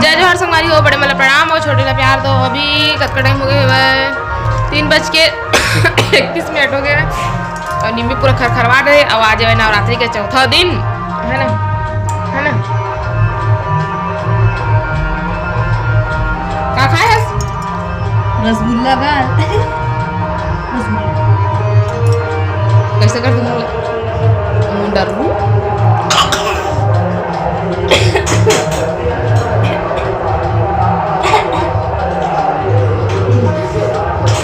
जय जोहर संगवारी हो, बड़े मतलब प्रणाम और छोटे का प्यार। तो अभी कब का टाइम हो गया है 3:31 हो गया और निम्मी पूरा खरखरवा रहे। अब आज है नवरात्रि का चौथा दिन है ना, है ना। क्या खाए रसगुल्ला का कैसे कर दूँ डर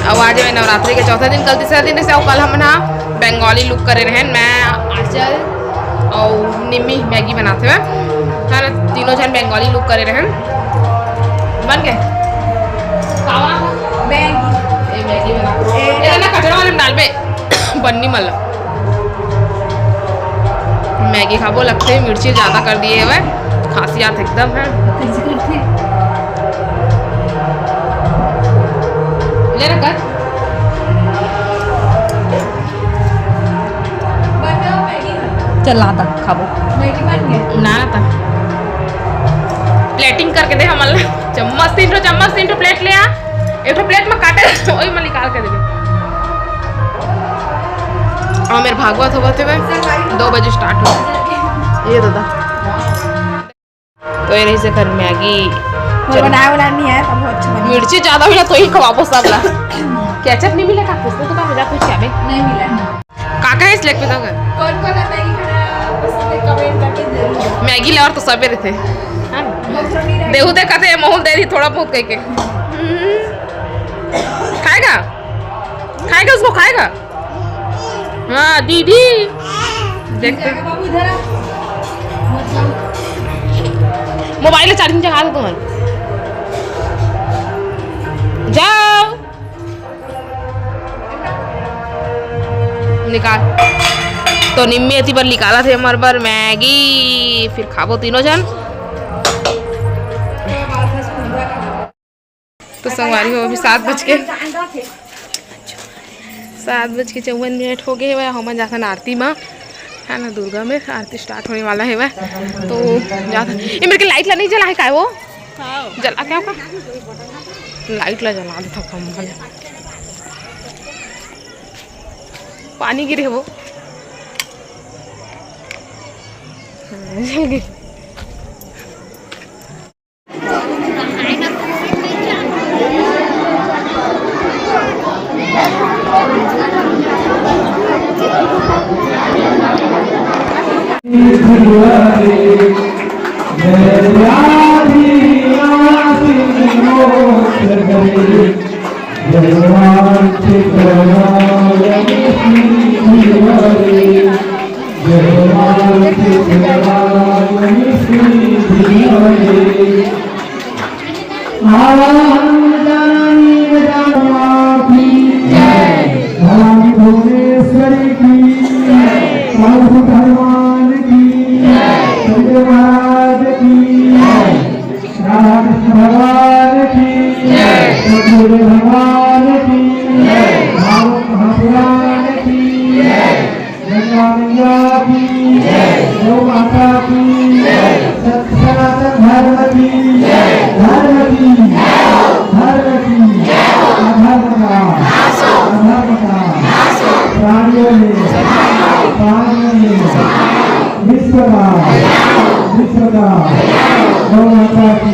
अब आज है नवरात्रि के चौथा दिन, कल तीसरा दिन से कल हम ना बंगाली लुक करे रहे। मैं आंचल और निम्मी मैगी बनाते हुए है ना, तीनों जन बंगाली लुक करे रहे। बन गए मैगी बना ना कचरा वाले में डाल पे बन्नी मल मैगी खाबो लगते मिर्ची ज़्यादा कर दिए हुए, खासियात एकदम है। ले रखा चला था खाबो मैगी बन गया ना था प्लेटिंग करके दे हम चम्मच 3 प्लेट ले आ, एक प्लेट में काटे वही में निकाल के दे। और मेरे भागवत होते हुए 2 बजे स्टार्ट हो ये दादा। तो ये रही से कर मैगी बनाया नहीं है तब अच्छा बना। मिर्ची ज्यादा मिला तो ही खवाबो सब ला। केचप नहीं मिला का पूछते तो का मजा कुछ क्या बे नहीं मिला काका है स्लैक पे तो कौन कौन मैगी खाना पसंद है कमेंट करके जरूर। मैगी ले और तो सवेरे थे देहू दे कहते मोहन दे दी थोड़ा बहुत कह के खाएगा उसको खाएगा। हाँ दीदी देखते मोबाइल चार्जिंग जगा दो तुम्हारे जाओ निकाल। तो निम्मी अति पर निकाला थे हमारे पर मैगी, फिर खाबो तीनों जन। तो संगवारी हो अभी 7:54 हो गए हुए। हम जाता आरती में है ना, दुर्गा में आरती स्टार्ट होने वाला है वह। तो जाता ये मेरे के लाइट ला नहीं जला है क्या वो जला क्या होगा लाइट ला जला देता कम पानी गिरे वो जल गई। विश्व का गौ माता की